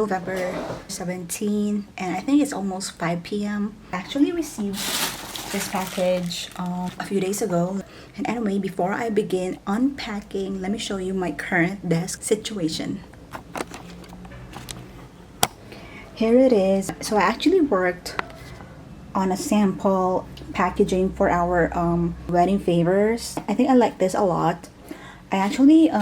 November 17, and I think it's almost 5 p.m. I actually received this package a few days ago. And anyway, before I begin unpacking, let me show you my current desk situation. Here it is. So I actually worked on a sample packaging for our wedding favors. I think I like this a lot. I actually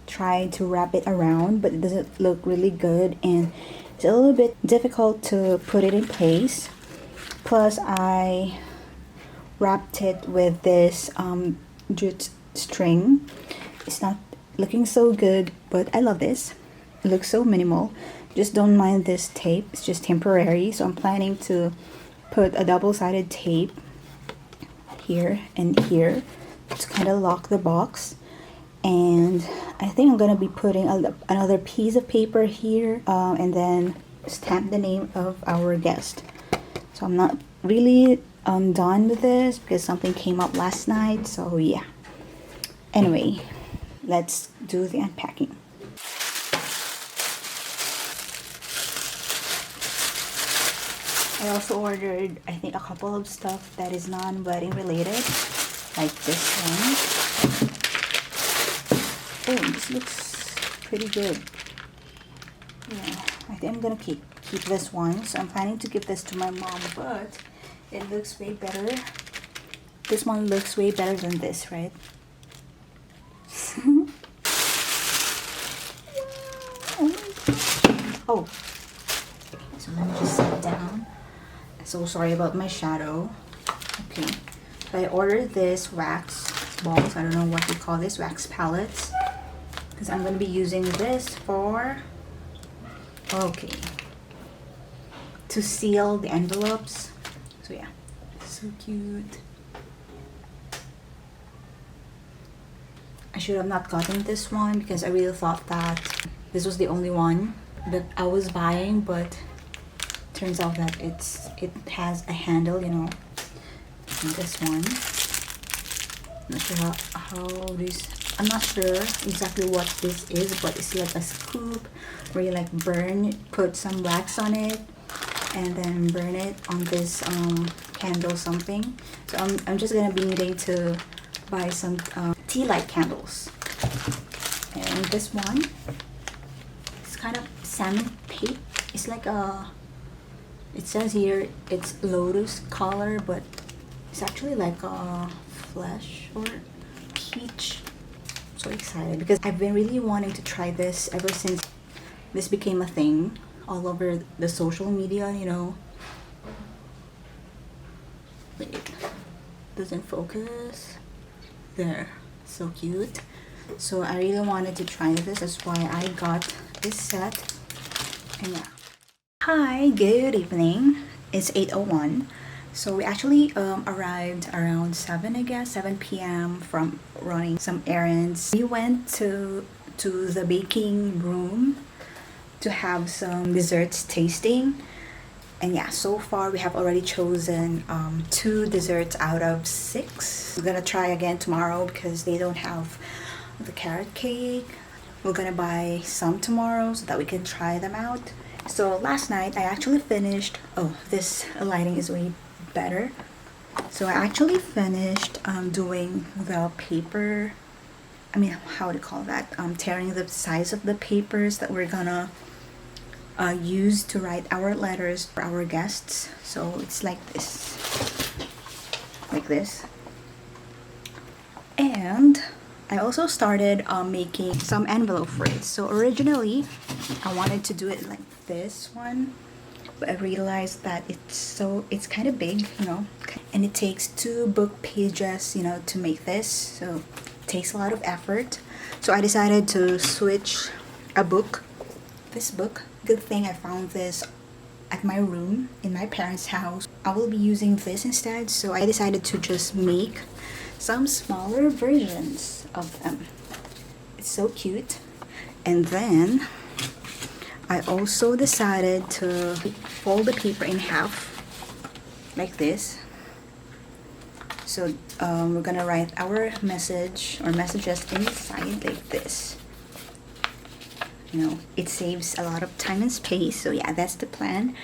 tried to wrap it around, but it doesn't look really good, and it's a little bit difficult to put it in place. Plus I wrapped it with this jute string. It's not looking so good, but I love this. It looks so minimal. Just don't mind this tape, it's just temporary. So I'm planning to put a double-sided tape here and here to kind of lock the box. And I think I'm gonna be putting another piece of paper here and then stamp the name of our guest. So I'm not really done with this because something came up last night, so yeah. Anyway, let's do the unpacking. I also ordered, I think, a couple of stuff that is non-wedding related, like this one. Oh, this looks pretty good. Yeah, I think I'm gonna keep this one. So I'm planning to give this to my mom, but it looks way better. This one looks way better than this, right? Oh, so let me just sit down. So sorry about my shadow. Okay, so I ordered this wax balls. I don't know what you call this, wax palettes, because I'm going to be using this for, okay, to seal the envelopes. So yeah, so cute. I should have not gotten this one because I really thought that this was the only one that I was buying, but turns out that it has a handle, you know. And this one, I'm not sure I'm not sure exactly what this is, but it's like a scoop where you like put some wax on it and then burn it on this candle something. So I'm just gonna be needing to buy some tea light candles. And this one, it's kind of salmon tape. It's like it says here it's lotus color, but it's actually like a flesh or peach. I'm so excited because I've been really wanting to try this ever since this became a thing all over the social media, you know. Wait, doesn't focus. There, so cute. So I really wanted to try this. That's why I got this set. And yeah. Hi, good evening. It's 8:01. So we actually arrived around 7, I guess, 7 p.m. from running some errands. We went to the baking room to have some desserts tasting. And yeah, so far we have already chosen 2 desserts out of 6. We're gonna try again tomorrow because they don't have the carrot cake. We're gonna buy some tomorrow so that we can try them out. So last night I actually finished, oh, this lighting is way better. So I actually finished doing the paper, I mean, how to call that, tearing the size of the papers that we're gonna use to write our letters for our guests. So it's like this, and I also started making some envelope for it. So originally I wanted to do it like this one, but I realized that it's kind of big, you know, and it takes 2 book pages, you know, to make this. So it takes a lot of effort. So I decided to switch this book. Good thing I found this at my room in my parents' house. I will be using this instead, so I decided to just make some smaller versions of them. It's so cute. And then I also decided to fold the paper in half like this. So we're gonna write our message or messages inside like this. you know, it saves a lot of time and space. So yeah, that's the plan.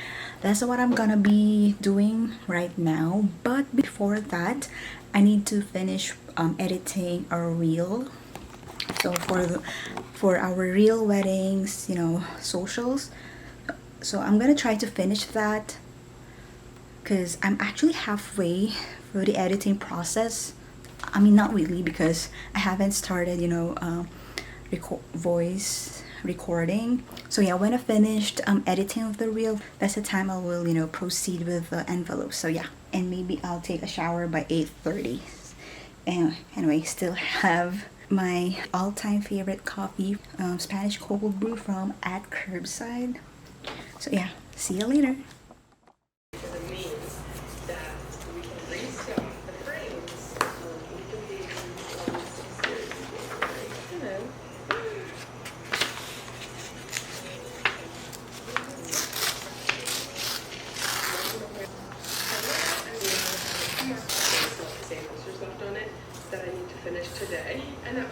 That's what I'm gonna be doing right now. But before that, I need to finish editing our reel. So for our real weddings, you know, socials. So I'm gonna try to finish that because I'm actually halfway through the editing process. I mean, not really, because I haven't started, you know, voice recording. So yeah, when I finished editing of the reel, that's the time I will, you know, proceed with the envelope. So yeah, and maybe I'll take a shower by 8:30. And anyway, still have my all-time favorite coffee, Spanish cold brew from at Curbside. So yeah, see you later. That I need to finish today. And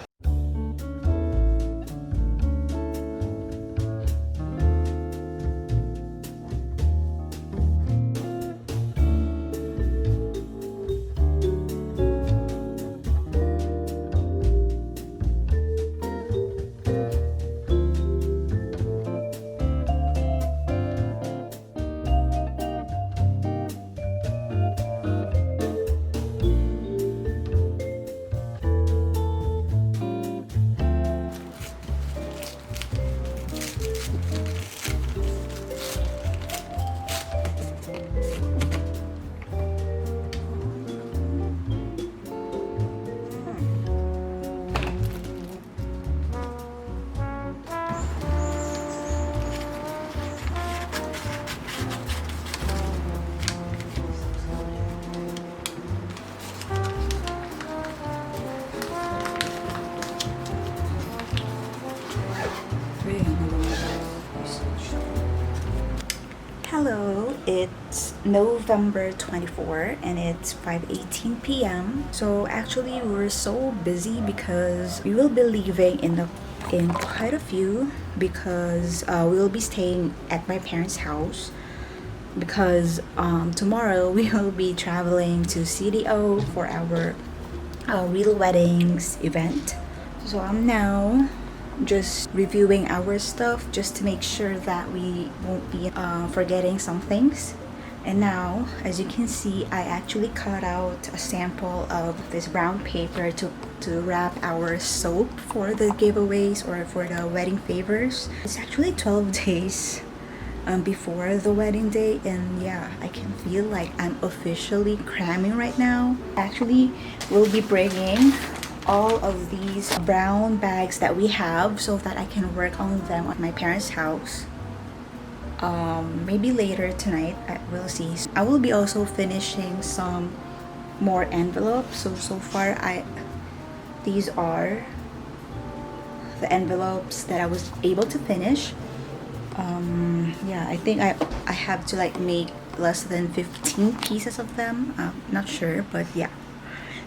Hello, it's November 24 and it's 5:18 p.m. So actually we're so busy because we will be leaving in quite a few, because we will be staying at my parents' house, because tomorrow we will be traveling to CDO for our real weddings event. So I'm now just reviewing our stuff just to make sure that we won't be forgetting some things. And now, as you can see, I actually cut out a sample of this brown paper to wrap our soap for the giveaways or for the wedding favors. It's actually 12 days before the wedding day, and yeah, I can feel like I'm officially cramming right now. Actually, we'll be bringing all of these brown bags that we have so that I can work on them at my parents' house. Maybe later tonight, we'll see. I will be also finishing some more envelopes. So far, these are the envelopes that I was able to finish. Yeah, I think I have to like make less than 15 pieces of them. Not sure, but yeah.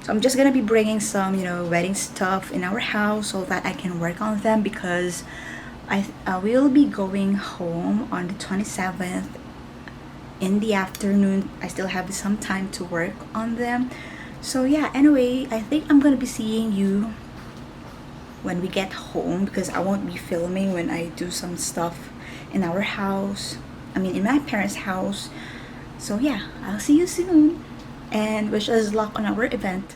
So I'm just gonna be bringing some, you know, wedding stuff in our house so that I can work on them, because I will be going home on the 27th in the afternoon. I still have some time to work on them. So yeah, anyway, I think I'm gonna be seeing you when we get home, because I won't be filming when I do some stuff in our house. I mean, in my parents' house. So yeah, I'll see you soon. And wish us luck on our event.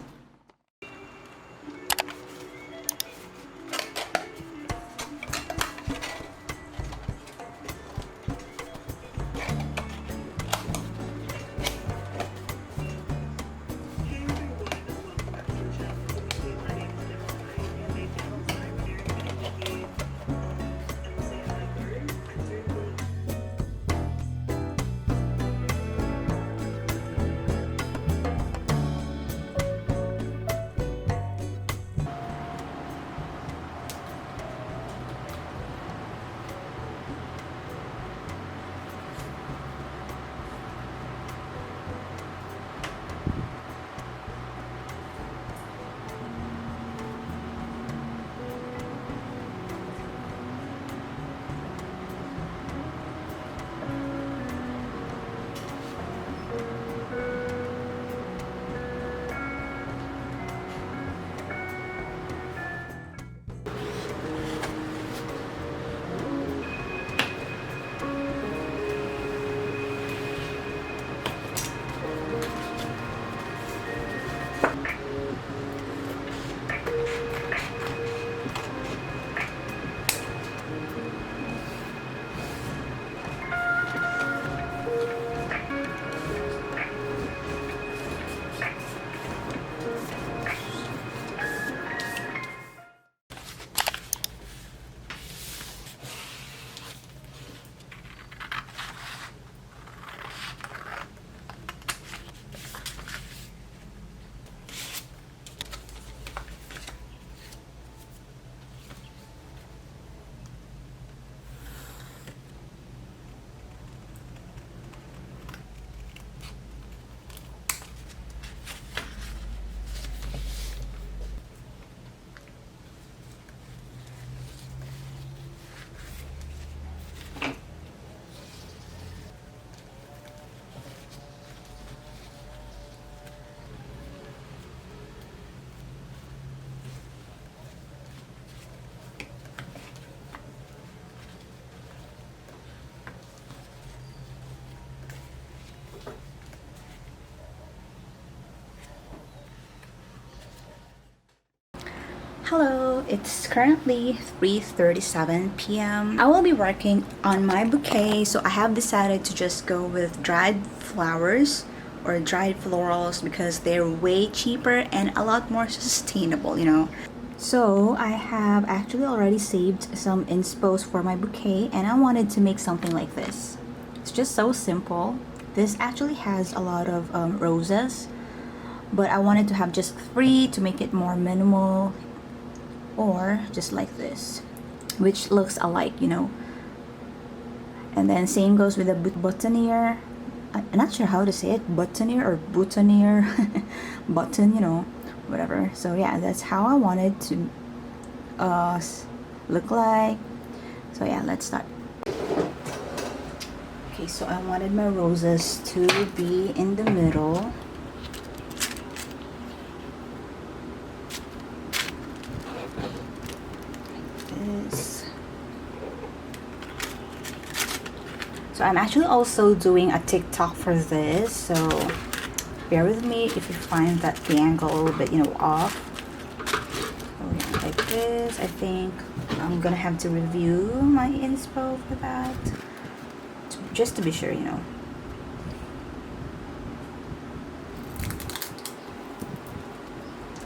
Hello, it's currently 3:37 p.m. I will be working on my bouquet, so I have decided to just go with dried flowers or dried florals because they're way cheaper and a lot more sustainable, you know. So I have actually already saved some inspos for my bouquet, and I wanted to make something like this. It's just so simple. This actually has a lot of roses, but I wanted to have just 3 to make it more minimal, or just like this, which looks alike, you know. And then same goes with the boutonniere. I'm not sure how to say it, boutonniere or boutonniere, button, you know, whatever. So yeah, that's how I wanted to look like. So yeah, let's start. Okay, so I wanted my roses to be in the middle. So I'm actually also doing a TikTok for this, so bear with me if you find that the angle a little bit, you know, off. So yeah, like this. I think I'm gonna have to review my inspo for that, just to be sure, you know.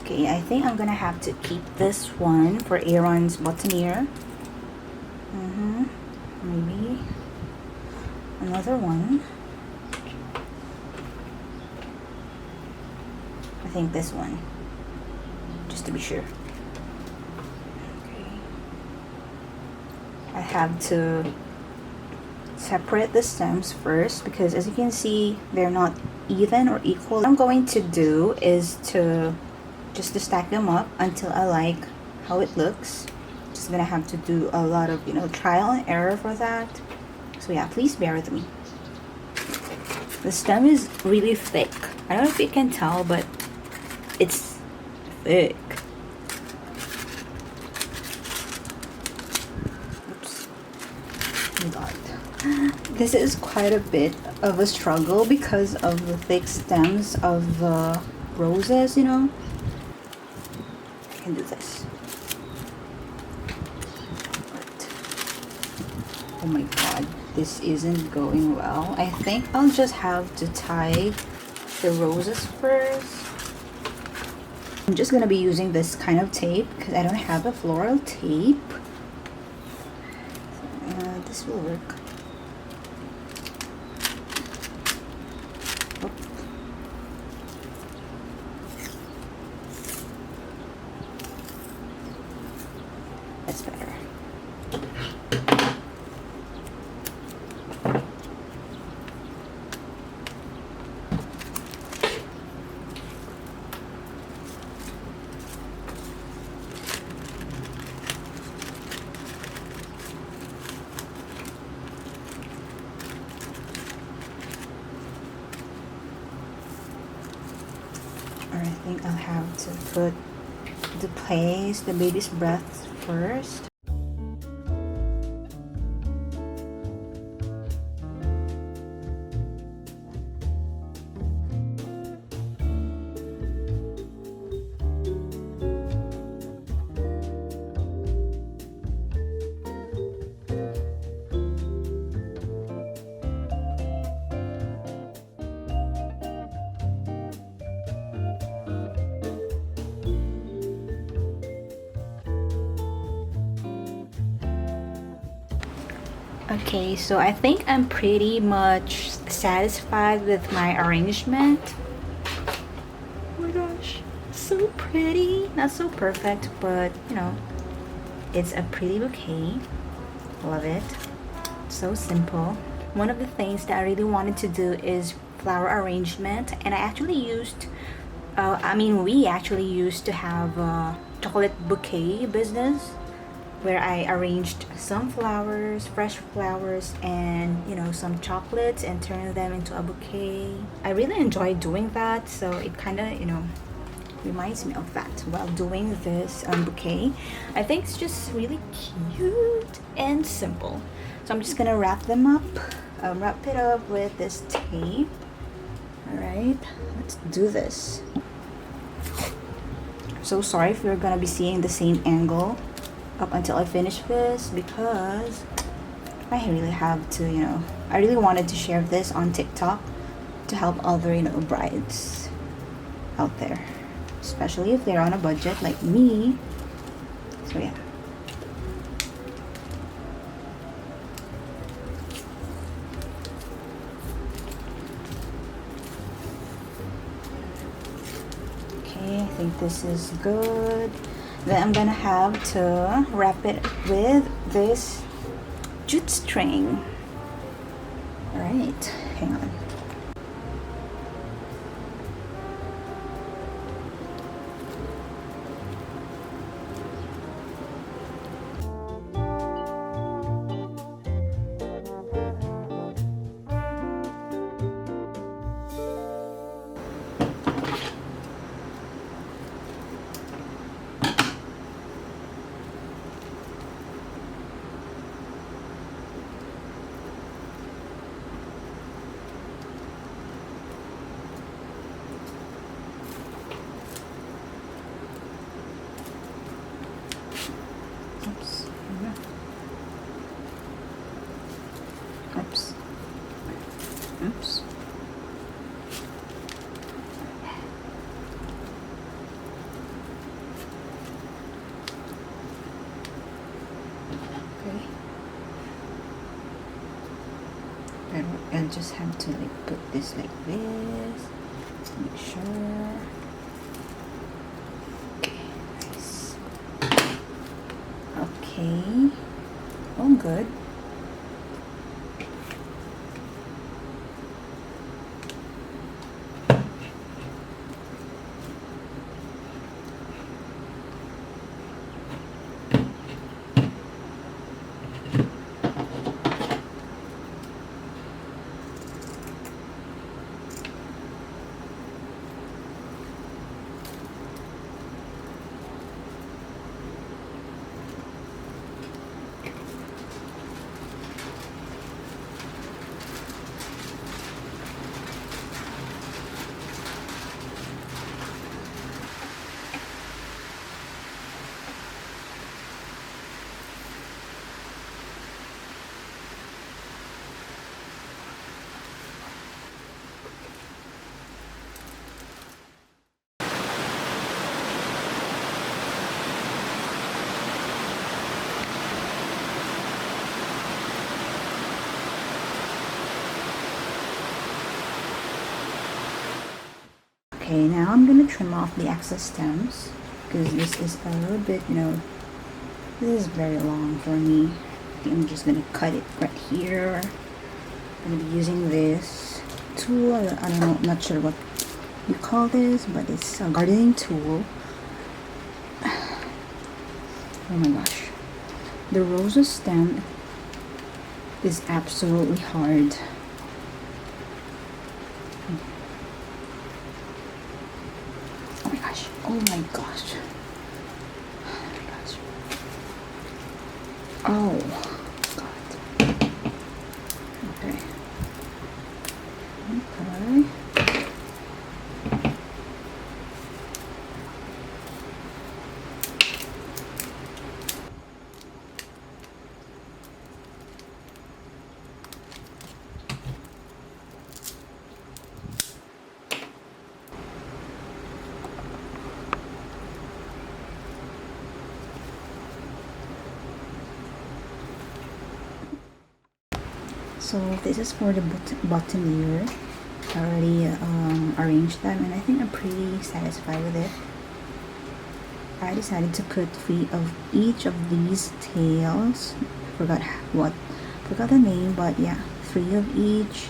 Okay, I think I'm gonna have to keep this one for Aaron's boutonniere. Maybe another one. I think this one, just to be sure. Okay. I have to separate the stems first because, as you can see, they're not even or equal. What I'm going to do is to stack them up until I like how it looks. Just gonna have to do a lot of, you know, trial and error for that. So yeah, please bear with me. The stem is really thick. I don't know if you can tell, but it's thick. Oops. Oh my god. This is quite a bit of a struggle because of the thick stems of the roses, you know. I can do this. But, oh my god, this isn't going well. I think I'll just have to tie the roses first. I'm just gonna be using this kind of tape because I don't have a floral tape. So, this will work. Oh. That's better. I think I'll have to put the baby's breath first. Okay, so I think I'm pretty much satisfied with my arrangement. Oh my gosh, so pretty. Not so perfect, but you know, it's a pretty bouquet. Love it. So simple. One of the things that I really wanted to do is flower arrangement, and I actually used we actually used to have a chocolate bouquet business where I arranged some flowers, fresh flowers, and you know, some chocolates and turned them into a bouquet. I really enjoy doing that, so it kind of, you know, reminds me of that while doing this bouquet. I think it's just really cute and simple. So I'm just gonna wrap them up, wrap it up with this tape. All right, let's do this. so sorry if you're gonna be seeing the same angle up until I finish this, because I really have to, you know, I really wanted to share this on TikTok to help other, you know, brides out there, especially if they're on a budget like me. So yeah. Okay, I think this is good. Then I'm gonna have to wrap it with this jute string. All right, hang on. Oops. Oops. Oops. Okay. I'll just have to like put this like this. Make sure. Okay, nice. Okay. All good. Okay, now I'm gonna trim off the excess stems because this is a little bit, you know, this is very long for me. I'm just gonna cut it right here. I'm gonna be using this tool. I don't know, I'm not sure what you call this, but it's a gardening tool. Oh my gosh, the roses stem is absolutely hard. Oh my gosh. Oh my gosh. Oh god. Okay. Okay. So this is for the boutonniere. I already arranged them and I think I'm pretty satisfied with it. I decided to put 3 of each of these tails. Forgot the name, but yeah, 3 of each.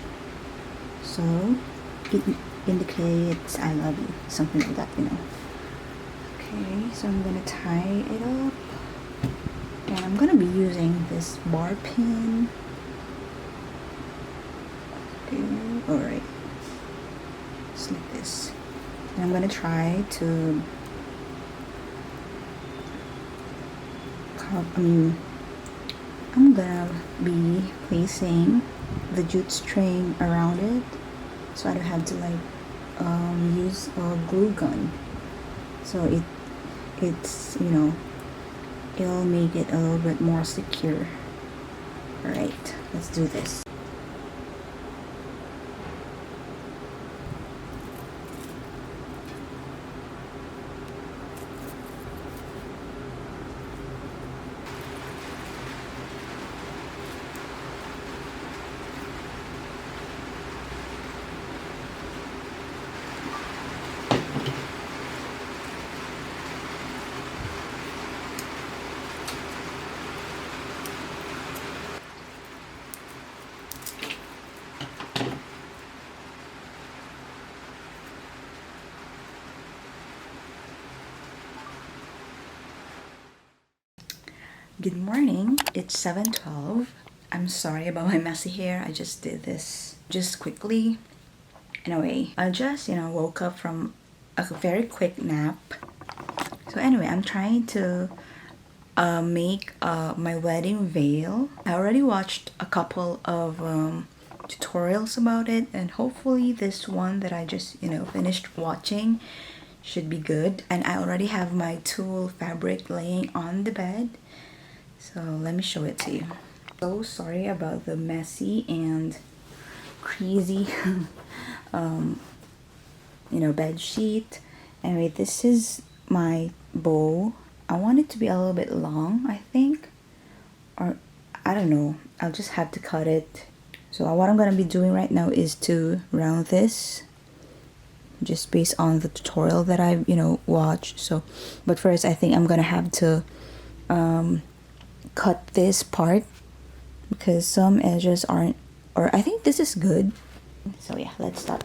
So it indicates I love you, something like that, you know. Okay, so I'm gonna tie it up. And I'm gonna be using this bar pin. Alright, just like this. And I'm gonna try to I'm gonna be placing the jute string around it so I don't have to like use a glue gun, so it it's, you know, it'll make it a little bit more secure. Alright, let's do this. Good morning, it's 7:12. I'm sorry about my messy hair. I just did this just quickly. Anyway, I just, you know, woke up from a very quick nap. So anyway, I'm trying to make my wedding veil. I already watched a couple of tutorials about it, and hopefully this one that I just, you know, finished watching should be good. And I already have my tulle fabric laying on the bed. So let me show it to you. So sorry about the messy and crazy you know, bed sheet. Anyway, this is my bow. I want it to be a little bit long, I think, or I don't know, I'll just have to cut it. So what I'm gonna be doing right now is to round this just based on the tutorial that I've, you know, watched. So but first I think I'm gonna have to cut this part because some edges aren't, or I think this is good. So yeah, let's start.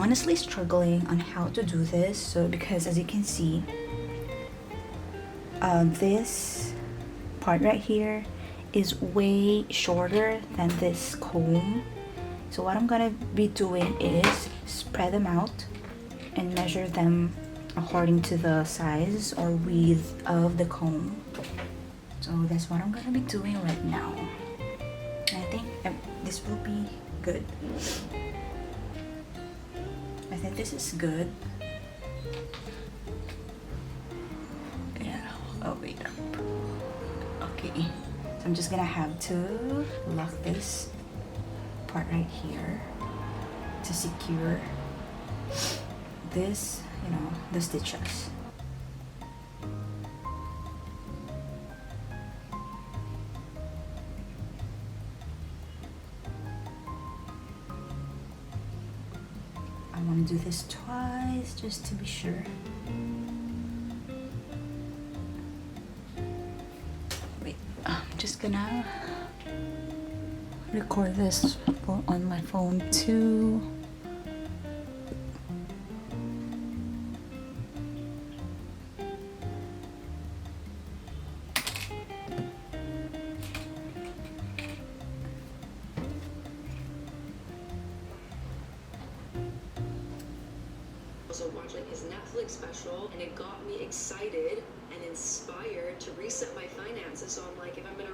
Honestly struggling on how to do this, so because as you can see, this part right here is way shorter than this comb. So what I'm gonna be doing is spread them out and measure them according to the size or width of the comb. So that's what I'm gonna be doing right now. I think this will be good. I think this is good. Yeah, oh wait. Okay, so I'm just gonna have to lock this part right here to secure this, you know, the stitches. I want to do this twice just to be sure. Wait, I'm just gonna record this on my phone too. Also watching his Netflix special, and it got me excited and inspired to reset my finances. So I'm like, if I'm gonna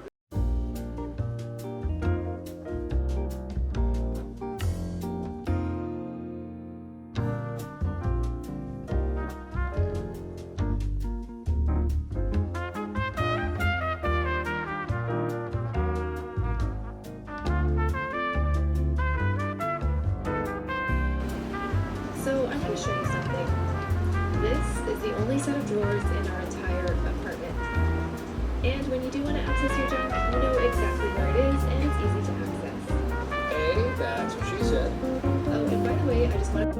So I'm going to show you something. This is the only set of drawers in our entire apartment. And when you do want to access your junk, you know exactly where it is, and it's easy to access. Hey, that's what she said. Oh, and by the way, I just want to...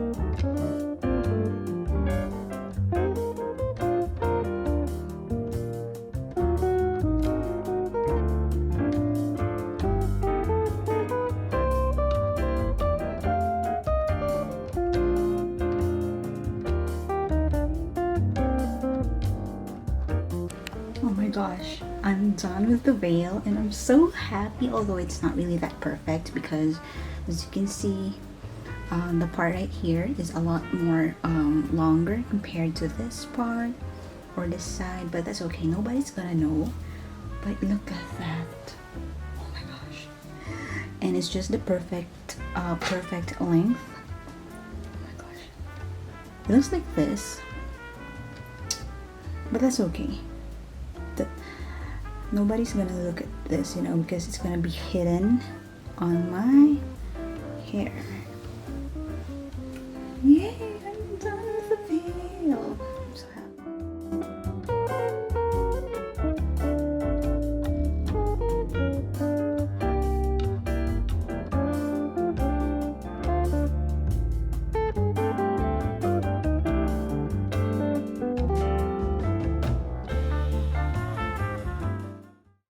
my gosh, I'm done with the veil and I'm so happy, although it's not really that perfect because as you can see, the part right here is a lot more longer compared to this part or this side, but that's okay, nobody's gonna know. But look at that, oh my gosh. And it's just the perfect length. Oh my gosh, it looks like this, but that's okay. Nobody's gonna look at this, you know, because it's gonna be hidden on my hair. Yay!